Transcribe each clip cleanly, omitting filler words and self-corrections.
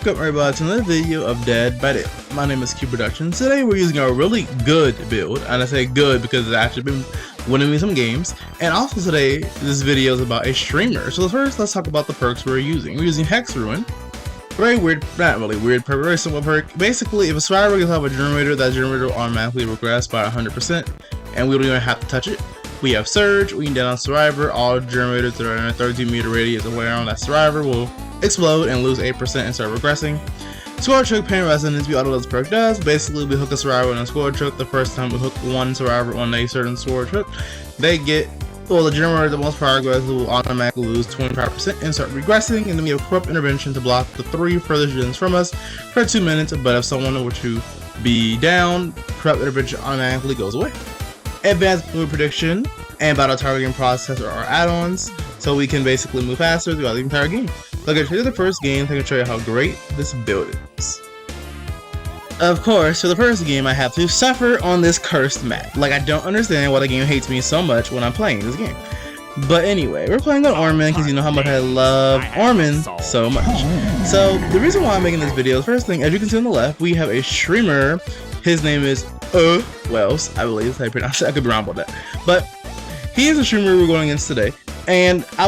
Welcome everybody to another video of Dead by Daylight. My name is Cubeproductions. Today we're using a really good build, and I say good because it's actually been winning me some games. And also today, this video is about a streamer. So first, let's talk about the perks we're using. We're using Hex Ruin. Very weird, not really weird perk, very simple perk. Basically, if a survivor gets off a generator, that generator will automatically regress by 100%, and we don't even have to touch it. We have Surge, we can down on survivor. All generators that are in a 32-meter radius away around that survivor will explode and lose 8% and start regressing. Score Choke Pain Resonance, we all know what this perk does. Basically, we hook a survivor on a score choke. The first time we hook one survivor on a certain score choke, they get, well, the generator the most progress will automatically lose 25% and start regressing. And then we have Corrupt Intervention to block the 3 further gens from us for 2 minutes. But if someone were to be down, Corrupt Intervention automatically goes away. Advanced Move Prediction and Battle Targeting Processor are add-ons, so we can basically move faster throughout the entire game. So I'm going to show you the first game, so I can show you how great this build is. Of course, for the first game, I have to suffer on this cursed map. Like, I don't understand why the game hates me so much when I'm playing this game. But anyway, we're playing on Orman because you know how much I love Orman so much. So the reason why I'm making this video, the first thing, as you can see on the left, we have a streamer. His name is UghWellys, I believe is how you pronounce it. I could be wrong about that. But he is a streamer we're going against today. And I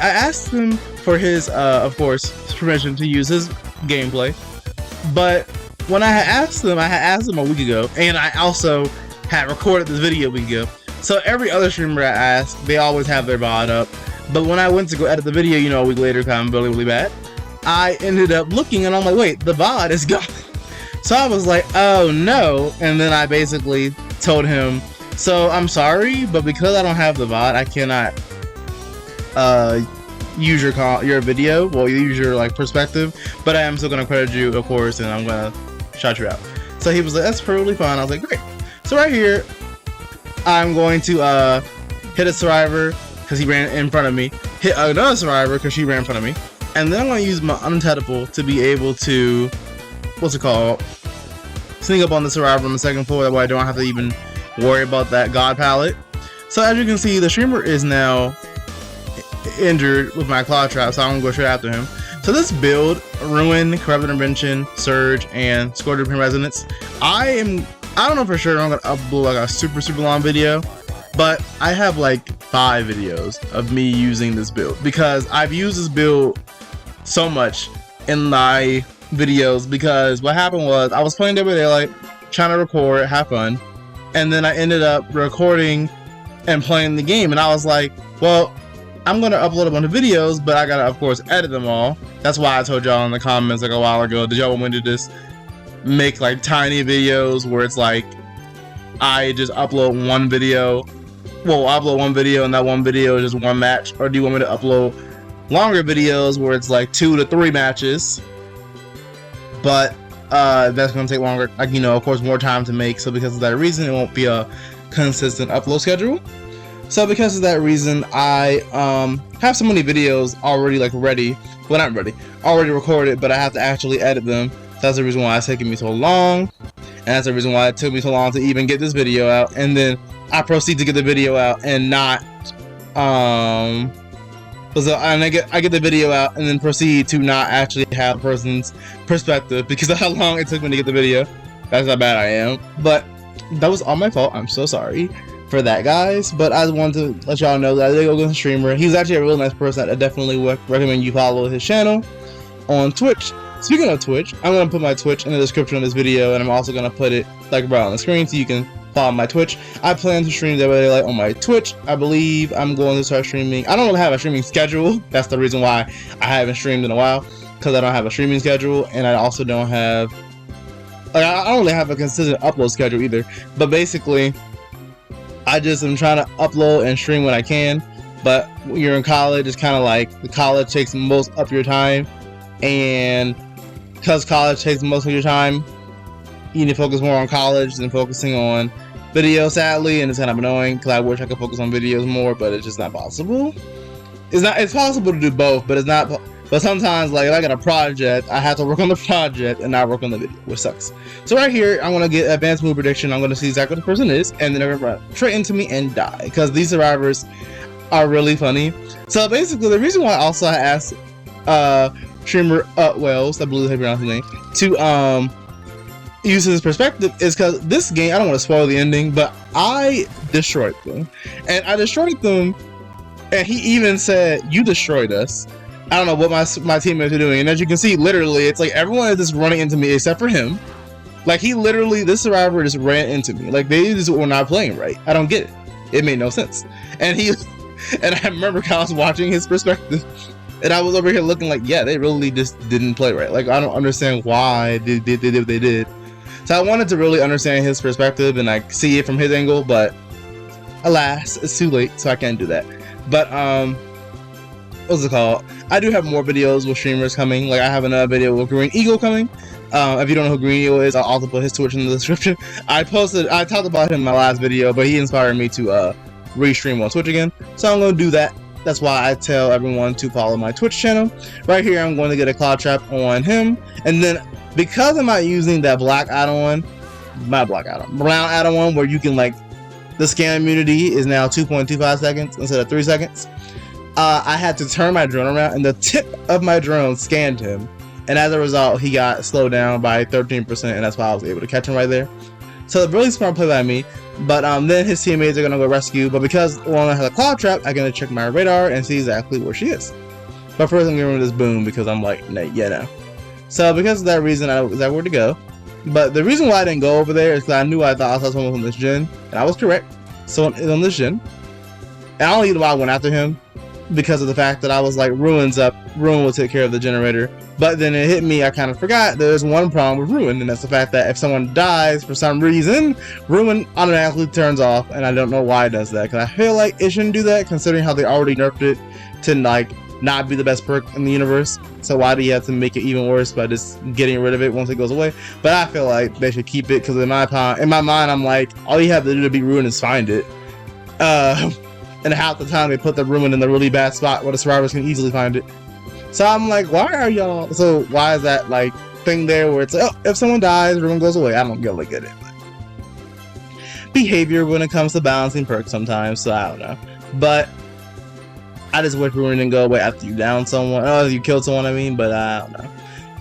asked him for his, of course, permission to use his gameplay. But when I had asked him a week ago, and I also had recorded this video a week ago. So every other streamer I asked, they always have their VOD up. But when I went to go edit the video, you know, a week later, kind of really bad, I ended up looking and I'm like, wait, the VOD is gone. So I was like, oh no. And then I basically told him, so I'm sorry, but because I don't have the VOD, I cannot use your video, well, use your like perspective, but I am still gonna credit you, of course, and I'm gonna shout you out. So he was like, that's perfectly fine. I was like, great. So right here, I'm going to hit a survivor because he ran in front of me, hit another survivor because she ran in front of me, and then I'm gonna use my untouchable to be able to, what's it called, sneak up on the survivor on the second floor. That way I don't have to even worry about that god pallet. So as you can see, the streamer is now injured with my claw trap, so I'm gonna go straight after him. So this build, Ruin, Corrupt Intervention, Surge, and Score Choke Pain Resonance, I don't know for sure I'm gonna upload like a super long video, but I have like 5 videos of me using this build because I've used this build so much in my videos. Because what happened was I was playing Dead by Daylight, trying to record, have fun, and then I ended up recording and playing the game, and I was like, well, I'm gonna upload a bunch of videos, but I gotta, of course, edit them all. That's why I told y'all in the comments like a while ago, did y'all want me to just make like tiny videos where it's like I just upload one video, well, upload one video and that one video is just one match, or do you want me to upload longer videos where it's like 2 to 3 matches, but that's gonna take longer, like, you know, of course, more time to make. So because of that reason, it won't be a consistent upload schedule. So because of that reason, I have so many videos already like ready, well, not ready, already recorded, but I have to actually edit them. That's the reason why it's taking me so long, and that's the reason why it took me so long to even get this video out. And then I proceed to get the video out and not and I get the video out and then proceed to not actually have a person's perspective because of how long it took me to get the video. That's how bad I am. But that was all my fault. I'm so sorry for that, guys. But I wanted to let y'all know that I did go against a streamer. He's actually a really nice person. I definitely recommend you follow his channel on Twitch. Speaking of Twitch, I'm going to put my Twitch in the description of this video, and I'm also going to put it like right on the screen so you can follow my Twitch. I plan to stream Dead by Daylight on my Twitch. I believe I'm going to start streaming. I don't really have a streaming schedule. That's the reason why I haven't streamed in a while, because I don't have a streaming schedule, and I also don't have, like, I don't really have a consistent upload schedule either. But basically, I just am trying to upload and stream when I can. But when you're in college, it's kind of like the college takes most of your time, and because college takes most of your time, you need to focus more on college than focusing on video, sadly, and it's kind of annoying because I wish I could focus on videos more, but it's just not possible. It's possible to do both, but it's not. But sometimes, like, if I got a project, I have to work on the project and not work on the video, which sucks. So right here, I'm gonna get advanced move prediction. I'm gonna see exactly what the person is, and then they're gonna run straight into me and die because these survivors are really funny. So basically, the reason why also I asked streamer UghWellys, I believe I pronounced his name, to use his perspective is because this game, I don't want to spoil the ending, but I destroyed them. And I destroyed them, and he even said, "You destroyed us." I don't know what my teammates are doing. And as you can see, literally, it's like everyone is just running into me except for him. Like, he literally, this survivor just ran into me. Like, they just were not playing right. I don't get it. It made no sense. And and I remember I was watching his perspective, and I was over here looking like, yeah, they really just didn't play right. Like, I don't understand why they did what they did. So I wanted to really understand his perspective and like see it from his angle, but alas, it's too late, so I can't do that. But what's it called? I do have more videos with streamers coming. Like, I have another video with Green Eagle coming. If you don't know who Green Eagle is, I'll also put his Twitch in the description. I talked about him in my last video, but he inspired me to restream on Twitch again. So I'm gonna do that. That's why I tell everyone to follow my Twitch channel. Right here, I'm going to get a cloud trap on him, and then because I'm not using that brown add-on where you can like, the scan immunity is now 2.25 seconds instead of 3 seconds. I had to turn my drone around, and the tip of my drone scanned him, and as a result, he got slowed down by 13%, and that's why I was able to catch him right there. So a really smart play by me. But then his teammates are gonna go rescue. But because Lorna has a cloud trap, I gotta check my radar and see exactly where she is. But first, I'm giving her this boom because I'm like, nah, yeah, no. So because of that reason, I know exactly where to go. But the reason why I didn't go over there is because I thought I saw someone on this gen, and I was correct. Someone is on this gen. And I don't even know why I went after him, because of the fact that I was like, Ruin's up, Ruin will take care of the generator. But then it hit me, I kind of forgot there's one problem with Ruin, and that's the fact that if someone dies for some reason, Ruin automatically turns off, and I don't know why it does that, because I feel like it shouldn't do that, considering how they already nerfed it to like not be the best perk in the universe. So why do you have to make it even worse by just getting rid of it once it goes away? But I feel like they should keep it, because in my mind, I'm like, all you have to do to beat Ruin is find it. And half the time they put the Ruin in the really bad spot where the survivors can easily find it. So I'm like, why are y'all? So why is that like thing there where it's like, oh, if someone dies, Ruin goes away? I don't really get it. Behavior when it comes to balancing perks sometimes, so I don't know. But I just wish Ruin didn't go away after you down someone. Oh, you killed someone, I mean, but I don't know.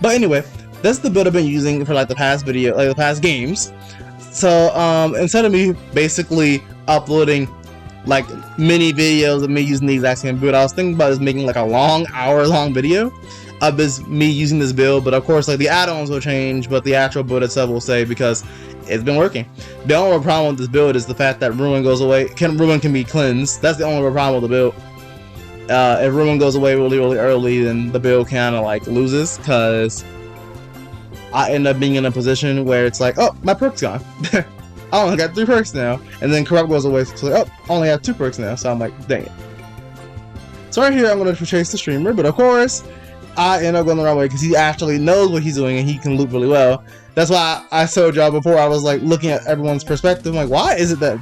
But anyway, that's the build I've been using for like the past video, like the past games. So instead of me basically uploading like mini videos of me using the exact same build, I was thinking about just making like a hour-long video of this me using this build. But of course, like the add-ons will change, but the actual build itself will stay because it's been working. The only real problem with this build is the fact that Ruin goes away. Ruin can be cleansed. That's the only real problem with the build. If Ruin goes away really early, then the build kind of like loses, because I end up being in a position where it's like, oh, my perk's gone. I only got 3 perks now, and then Corrupt goes away, so like, oh, I only have 2 perks now, so I'm like, dang it. So right here, I'm going to chase the streamer, but of course, I end up going the wrong way, because he actually knows what he's doing, and he can loop really well. That's why I told y'all before, I was like, looking at everyone's perspective, I'm like, why is it that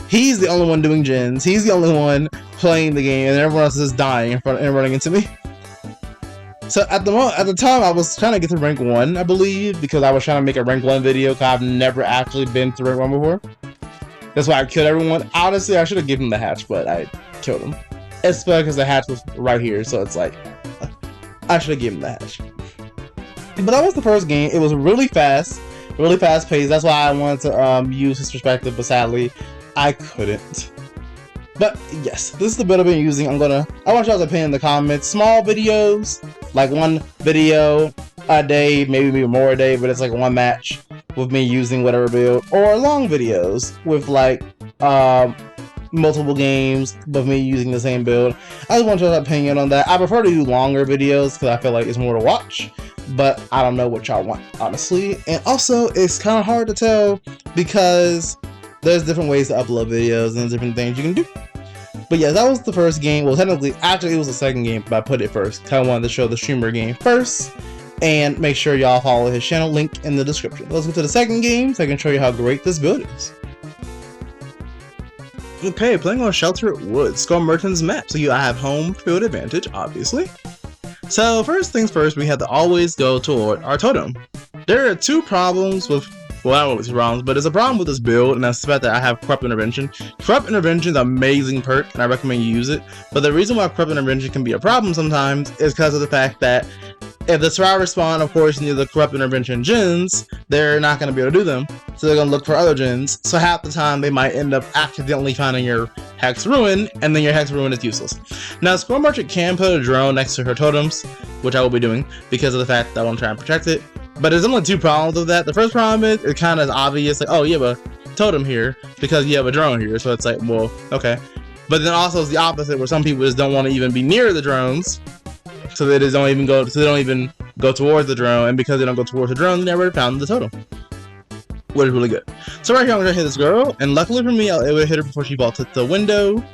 he's the only one doing gens, he's the only one playing the game, and everyone else is dying in front and running into me? So at the time, I was trying to get to rank 1, I believe, because I was trying to make a rank 1 video, because I've never actually been to rank 1 before. That's why I killed everyone. Honestly, I should have given him the hatch, but I killed him. It's because the hatch was right here, so it's like, I should have given him the hatch. But that was the first game. It was really fast paced. That's why I wanted to use his perspective, but sadly, I couldn't. But yes, this is the build I've been using. I want y'all's opinion in the comments. Small videos, like 1 video a day, maybe more a day, but it's like 1 match with me using whatever build, or long videos with like multiple games with me using the same build. I just want y'all's opinion on that. I prefer to do longer videos because I feel like it's more to watch, but I don't know what y'all want, honestly. And also, it's kind of hard to tell because there's different ways to upload videos and there's different things you can do. But yeah, that was the first game. Well, actually it was the second game, but I put it first. Kind of wanted to show the streamer game first. And make sure y'all follow his channel, link in the description. Let's go to the second game so I can show you how great this build is. Okay, playing on Sheltered Woods, Skull Merchant's map. So I have home field advantage, obviously. So first things first, we have to always go toward our totem. There are 2 problems with, well, I don't know what 2 problems, but there's a problem with this build, and that's the fact that I have Corrupt Intervention. Corrupt Intervention is an amazing perk, and I recommend you use it. But the reason why Corrupt Intervention can be a problem sometimes is because of the fact that if the survivors spawn, of course, near the corrupt intervention gens, they're not going to be able to do them. So they're going to look for other gens. So half the time, they might end up accidentally finding your Hex Ruin, and then your Hex Ruin is useless. Now, Squirrel Merchant can put a drone next to her totems, which I will be doing because of the fact that I want to try and protect it. But there's only two problems with that. The first problem is it kind of is obvious, like, oh, you have a totem here because you have a drone here. So it's like, well, okay. But then also it's the opposite, where some people just don't want to even be near the drones. So they just don't even go. So they don't even go towards the drone, and because they don't go towards the drone, they never found the totem, which is really good. So right here, I'm gonna hit this girl, and luckily for me, I was able to hit her before she vaulted the window.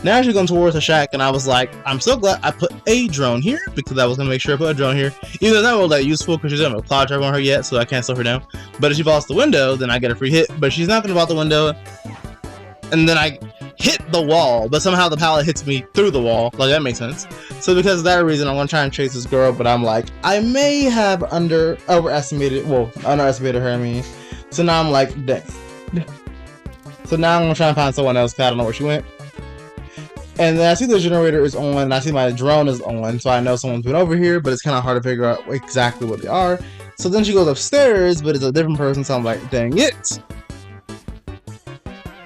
Now she's going towards the shack, and I was like, I'm so glad I put a drone here because I was gonna make sure I put a drone here. Even though it's not really that useful because she doesn't have a cloud drive on her yet, so I can't slow her down. But if she vaults the window, then I get a free hit. But she's not gonna vault the window, and then I hit the wall, but somehow the pallet hits me through the wall. Like, that makes sense. So because of that reason, I'm gonna try and chase this girl, but I'm like, I may have underestimated her, I mean. So now I'm like, dang. So now I'm gonna try and find someone else because I don't know where she went. And then I see the generator is on, and I see my drone is on, so I know someone's been over here, but it's kind of hard to figure out exactly what they are. So then she goes upstairs, but it's a different person, so I'm like, dang it.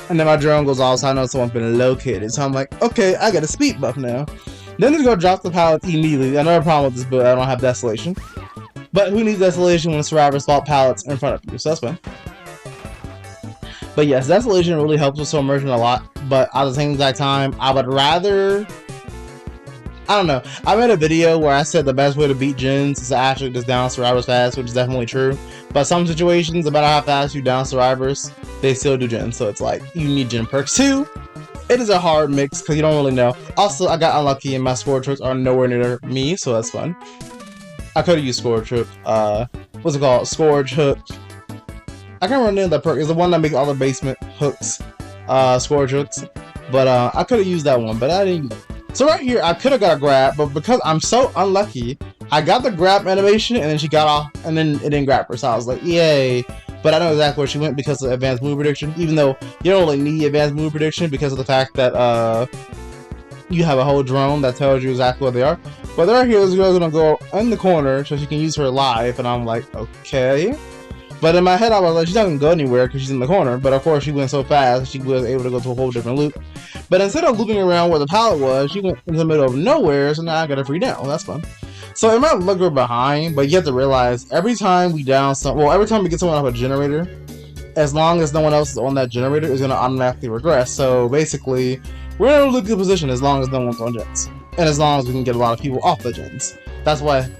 And then my drone goes off, so I know someone's been located. So I'm like, okay, I got a speed buff now. Then just go drop the pallets immediately. Another problem with this build, I don't have Desolation. But who needs Desolation when survivors spawn pallets in front of you? So that's fine. But yes, Desolation really helps with soul merchant a lot. But at the same exact time, I would rather... I don't know. I made a video where I said the best way to beat gens is to actually just down survivors fast, which is definitely true. But some situations, no matter how fast you down survivors, they still do gens. So it's like, you need gen perks too. It is a hard mix because you don't really know. Also, I got unlucky and my score tricks are nowhere near me, so that's fun. I could have used score trick. What's it called? Scourge hook. I can't remember the name of that perk. It's the one that makes all the basement hooks, scourge hooks. But I could have used that one, but I didn't. So right here, I could have got a grab, but because I'm so unlucky, I got the grab animation, and then she got off, and then it didn't grab her. So I was like, yay. But I know exactly where she went because of advanced move prediction, even though you don't really need advanced move prediction because of the fact that you have a whole drone that tells you exactly where they are. But right here, this girl's gonna go in the corner so she can use her life, and I'm like, okay. But in my head, I was like, she's not gonna go anywhere because she's in the corner. But of course, she went so fast, she was able to go to a whole different loop. But instead of looping around where the pallet was, she went in the middle of nowhere, so now I got a free down. Well, that's fun. So it might look her behind, but you have to realize every time we down every time we get someone off a generator, as long as no one else is on that generator, is gonna automatically regress. So basically, we're in a really good position as long as no one's on gens. And as long as we can get a lot of people off the gens. That's why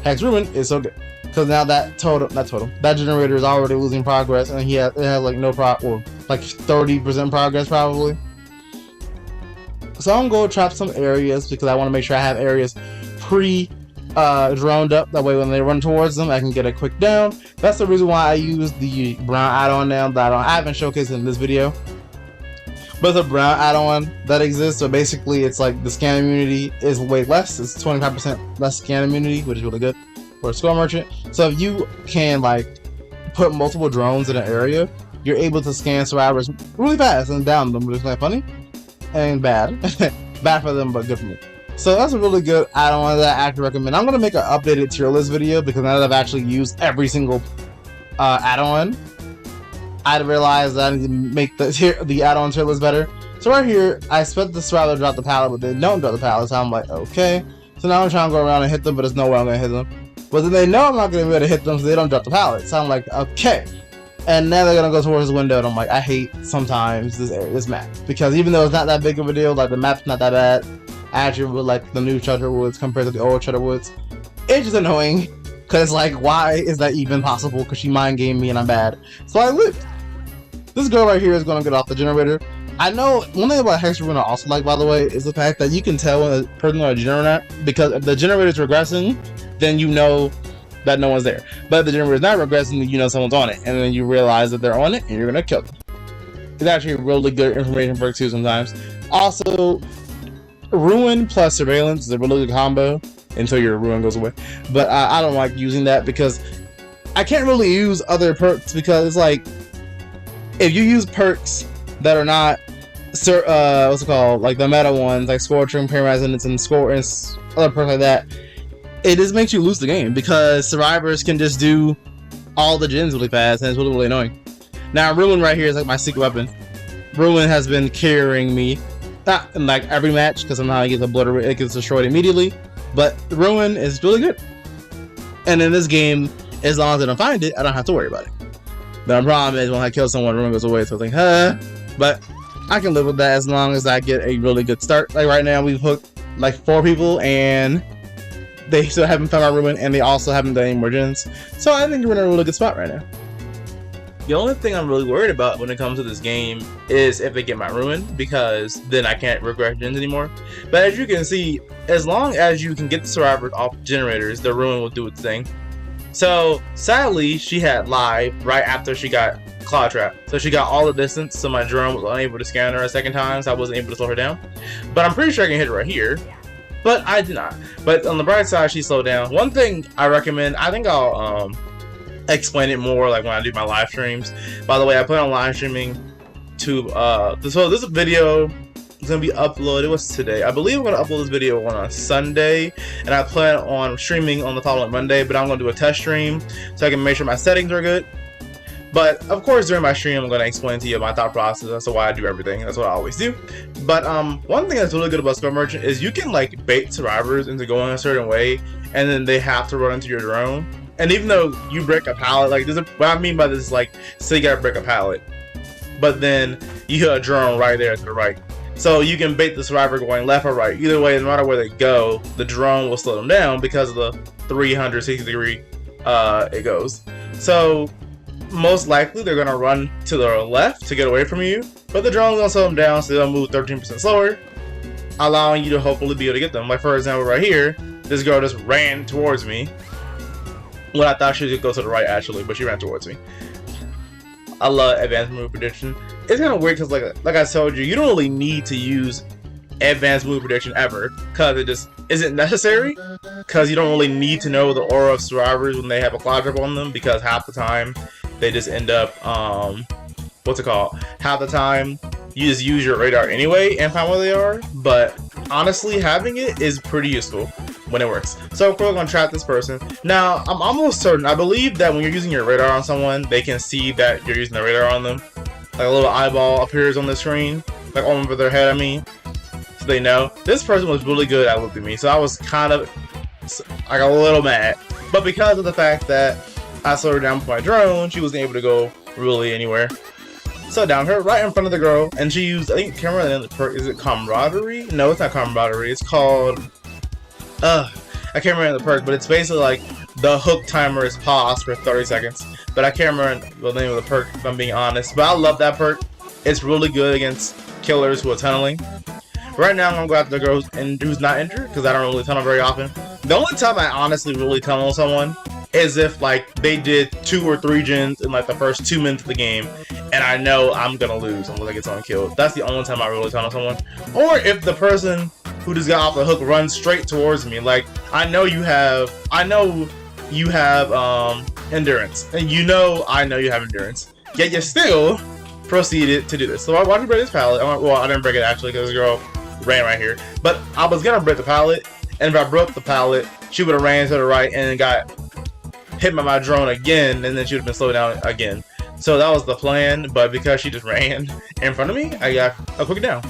Hex Ruin is so good. Because now that generator is already losing progress, and it has like no like 30% progress probably. So I'm gonna trap some areas because I want to make sure I have areas droned up. That way when they run towards them, I can get a quick down. That's the reason why I use the brown add-on now that I haven't showcased in this video. But it's a brown add-on that exists, so basically it's like the scan immunity is way less. It's 25% less scan immunity, which is really good for a score merchant. So if you can like put multiple drones in an area, you're able to scan survivors really fast and down them, which is kind of funny and bad. Bad for them, but good for me. So that's a really good add-on that I actually recommend. I'm gonna make an updated tier list video because now that I've actually used every single add-on, I realized that I need to make the add-on tier list better. So right here, I expect the survivor to drop the pallet, but they don't drop the pallet. So I'm like, okay. So now I'm trying to go around and hit them, but there's no way I'm gonna hit them. But then they know I'm not gonna be able to hit them, so they don't drop the pallet. So I'm like, okay. And now they're gonna go towards the window, and I'm like, I hate sometimes this map because even though it's not that big of a deal, like the map's not that bad. I actually would like the new Cheddar Woods compared to the old Cheddar Woods. It's just annoying because it's like, why is that even possible? Because she mind gamed me and I'm bad. So I lived. This girl right here is gonna get off the generator. I know one thing about Hex Ruin I also like, by the way, is the fact that you can tell when a person on a generator, because if the generator is regressing, then you know that no one's there. But if the generator is not regressing, then you know someone's on it, and then you realize that they're on it, and you're gonna kill them. It's actually really good information for too sometimes. Also, Ruin plus Surveillance is a really good combo until your Ruin goes away. But I don't like using that because I can't really use other perks because it's like, if you use perks that are not, what's it called, like the meta ones, like Scorching, Pain Resonance, and other perks like that, it just makes you lose the game because survivors can just do all the gens really fast, and it's really, really annoying. Now, Ruin right here is like my secret weapon. Ruin has been carrying me, not in like every match, because somehow it gets obliterated, it gets destroyed immediately. But Ruin is really good. And in this game, as long as I don't find it, I don't have to worry about it. The problem is when I kill someone, Ruin goes away, so I think, but I can live with that as long as I get a really good start. Like right now, we've hooked like 4 people, and they still haven't found our Ruin, and they also haven't done any more gens. So I think we're in a really good spot right now. The only thing I'm really worried about when it comes to this game is if they get my Ruin, because then I can't regret gens anymore. But as you can see, as long as you can get the survivors off generators, the Ruin will do its thing. So sadly, she had live right after she got Claw Trap. So she got all the distance, so my drone was unable to scan her a second time, so I wasn't able to slow her down. But I'm pretty sure I can hit her right here. But I did not. But on the bright side, she slowed down. One thing I recommend, I think I'll explain it more like when I do my live streams. By the way, I plan on live streaming to so this video is gonna be uploaded. What's today? I believe I'm gonna upload this video on a Sunday, and I plan on streaming on the following Monday. But I'm gonna do a test stream so I can make sure my settings are good. But of course, during my stream, I'm gonna explain to you my thought process as to why I do everything. That's what I always do. But one thing that's really good about Scrub Merchant is you can like bait survivors into going a certain way, and then they have to run into your drone. And even though you break a pallet, like what I mean by this is like, say you gotta break a pallet, but then you hit a drone right there to the right. So you can bait the survivor going left or right. Either way, no matter where they go, the drone will slow them down because of the 360 degree it goes. So most likely they're gonna run to the left to get away from you, but the drone's gonna slow them down, so they'll move 13% slower, allowing you to hopefully be able to get them. Like for example, right here, this girl just ran towards me. Well, I thought she would go to the right actually, but she ran towards me. I love advanced move prediction. It's kind of weird because like I told you, you don't really need to use advanced move prediction ever, because it just isn't necessary, because you don't really need to know the aura of survivors when they have a Claw Trap on them, because half the time they just end up what's it called, half the time you just use your radar anyway and find where they are. But honestly, having it is pretty useful when it works. So of course, we're gonna trap this person. Now I'm almost certain, I believe that when you're using your radar on someone, they can see that you're using the radar on them. Like a little eyeball appears on the screen, like over their head, I mean, so they know. This person was really good at looping me, so I was kind of like a little mad. But because of the fact that I slowed her down with my drone, she wasn't able to go really anywhere. So down her right in front of the girl, and she used, I think, camera and the perk. Is it camaraderie? No, it's not camaraderie. It's called I can't remember the perk, but it's basically like the hook timer is paused for 30 seconds. But I can't remember the name of the perk, if I'm being honest. But I love that perk. It's really good against killers who are tunneling. Right now, I'm gonna go after the girl who's not injured, because I don't really tunnel very often. The only time I honestly really tunnel someone is if like they did 2 or 3 gens in like the first 2 minutes of the game, and I know I'm gonna lose unless I get someone killed. That's the only time I really tunnel someone. Or if the person who just got off the hook runs straight towards me, like I know you have endurance, and I know you have endurance, yet you still proceeded to do this. So I wanted to break this pallet. Well, I didn't break it actually because this girl ran right here, but I was gonna break the pallet, and if I broke the pallet, she would have ran to the right and got hit by my drone again, and then she would have been slowed down again. So that was the plan, but because she just ran in front of me, I got a quick down.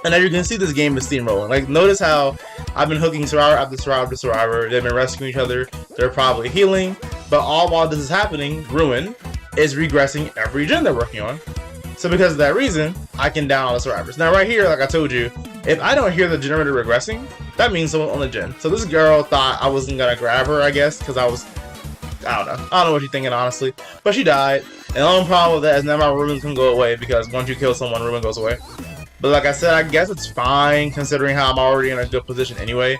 And as you can see, this game is steamrolling. Like, notice how I've been hooking survivor after survivor to survivor. They've been rescuing each other. They're probably healing. But all while this is happening, Ruin is regressing every gen they're working on. So because of that reason, I can down all the survivors. Now right here, like I told you, if I don't hear the generator regressing, that means someone on the gen. So this girl thought I wasn't gonna grab her, I guess, because I don't know what she's thinking, honestly. But she died. And the only problem with that is now my Ruins can go away, because once you kill someone, Ruin goes away. But like I said, I guess it's fine considering how I'm already in a good position anyway.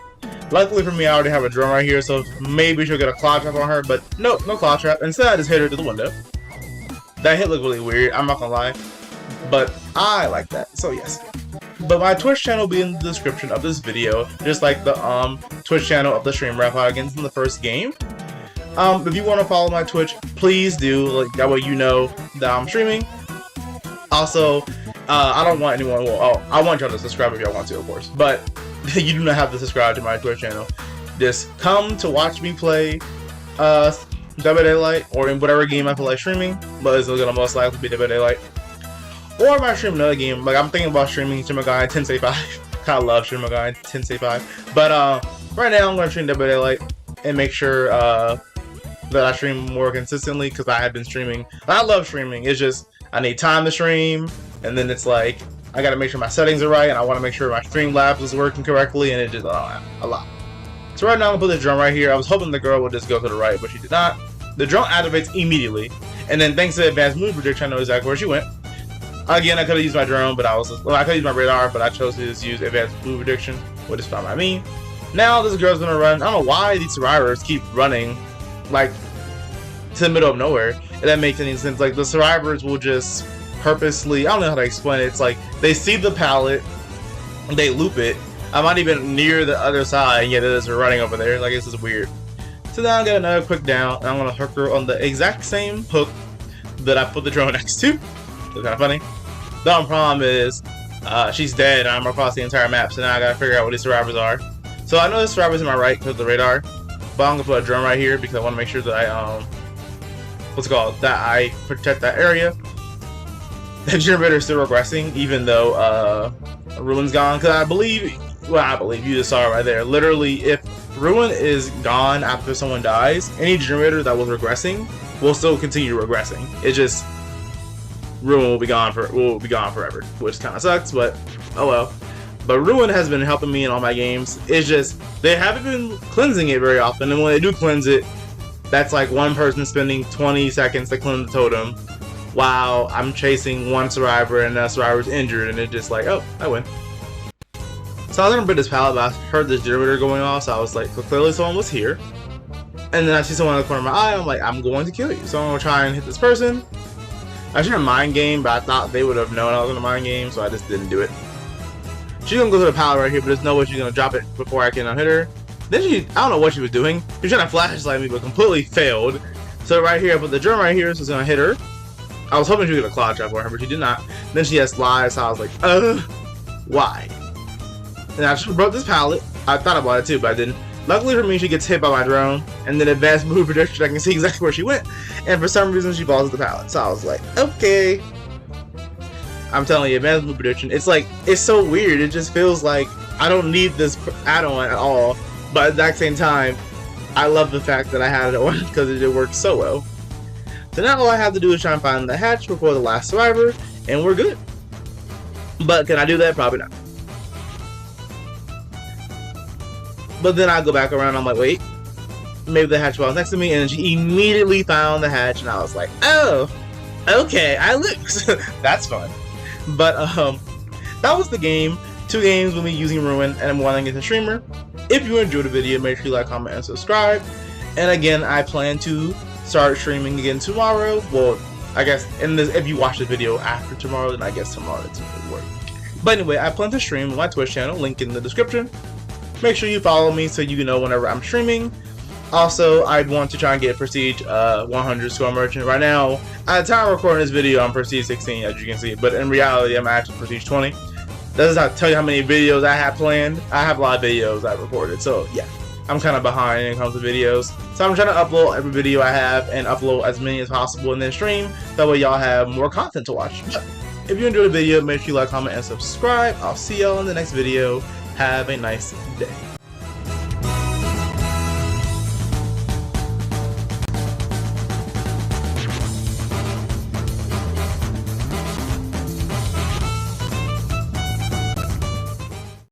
Luckily for me, I already have a drone right here, so maybe she'll get a Claw Trap on her, but nope, no Claw Trap. Instead, I just hit her through the window. That hit looked really weird, I'm not gonna lie. But I like that, so yes. But my Twitch channel will be in the description of this video, just like the Twitch channel of the stream rap out against in the first game. If you want to follow my Twitch, please do, like that way you know that I'm streaming. Also, I don't want anyone, I want y'all to subscribe if y'all want to, of course, but you do not have to subscribe to my Twitch channel. just come to watch me play Dead by Daylight, or in whatever game I feel like streaming, but it's gonna most likely be Dead by Daylight. Or if I stream another game, like I'm thinking about streaming Shin Megami Tensei 5. I love Shin Megami Tensei 5. But right now I'm gonna stream Dead by Daylight and make sure that I stream more consistently, because I have been streaming. I love streaming. It's just I need time to stream, and then it's like I gotta make sure my settings are right, and I want to make sure my Streamlabs is working correctly, and it just a lot. So right now I'm gonna put this drone right here. I was hoping the girl would just go to the right, but she did not. The drone activates immediately, and then thanks to advanced move prediction, I know exactly where she went. Again, I could have used my drone, but I could have used my radar, but I chose to just use advanced move prediction, which is fine by me. Now this girl's gonna run. I don't know why these survivors keep running like to the middle of nowhere. If that makes any sense. Like the survivors will just purposely, I don't know how to explain it. It's like they see the pallet, they loop it. I'm not even near the other side, and yet they're just running over there. Like, this is weird. So now I got another quick down, and I'm gonna hook her on the exact same hook that I put the drone next to. It's kind of funny. The only problem is she's dead, and I'm across the entire map. So now I gotta figure out what these survivors are. So I know the survivors in my right because of the radar, but I'm gonna put a drone right here because I want to make sure that I that I protect that area. The generator is still regressing, even though Ruin's gone. Because I believe you just saw it right there. Literally, if Ruin is gone after someone dies, any generator that was regressing will still continue regressing. It just Ruin will be gone forever, which kind of sucks. But oh well. But Ruin has been helping me in all my games. It's just they haven't been cleansing it very often, and when they do cleanse it, that's like one person spending 20 seconds to cleanse the totem, while I'm chasing one survivor and that survivor's injured, and it's just like, oh, I win. So I was gonna break this pallet, but I heard this generator going off, so I was like, so clearly someone was here. And then I see someone in the corner of my eye, I'm like, I'm going to kill you. So I'm gonna try and hit this person. I should have mind game, but I thought they would have known I was gonna mind game, so I just didn't do it. She's gonna go to the pallet right here, but there's no way she's gonna drop it before I can hit her. Then I don't know what she was doing. She was trying to flashlight me, but completely failed. So right here, I put the drone right here, so it's gonna hit her. I was hoping she would get a claw trap for her, but she did not. Then she has slides, so I was like, why? And I should have broke this pallet. I thought about it too, but I didn't. Luckily for me, she gets hit by my drone, and then advanced move prediction, I can see exactly where she went. And for some reason, she falls to the pallet. So I was like, okay. I'm telling you, advanced move prediction, it's like, it's so weird. It just feels like I don't need this add-on at all. But at the exact same time, I love the fact that I had it on because it did work so well. So now all I have to do is try and find the hatch before the last survivor, and we're good. But can I do that? Probably not. But then I go back around, I'm like, wait, maybe the hatch was next to me, and she immediately found the hatch, and I was like, oh, okay, I lose. That's fun. But that was the game. 2 games with me using Ruin, and I'm wanting it to streamer. If you enjoyed the video, make sure you like, comment, and subscribe. And again, I plan to start streaming again tomorrow. Well, I guess if you watch the video after tomorrow, then I guess tomorrow it's going to work. But anyway, I plan to stream on my Twitch channel, link in the description. Make sure you follow me so you can know whenever I'm streaming. Also, I'd want to try and get Prestige 100 Score Merchant. Right now, at the time of recording this video, I'm Prestige 16, as you can see. But in reality, I'm actually Prestige 20. That does not tell you how many videos I have planned. I have a lot of videos I've recorded, so yeah. I'm kind of behind when it comes to videos. So I'm trying to upload every video I have and upload as many as possible in this stream. That way y'all have more content to watch. But if you enjoyed the video, make sure you like, comment, and subscribe. I'll see y'all in the next video. Have a nice day.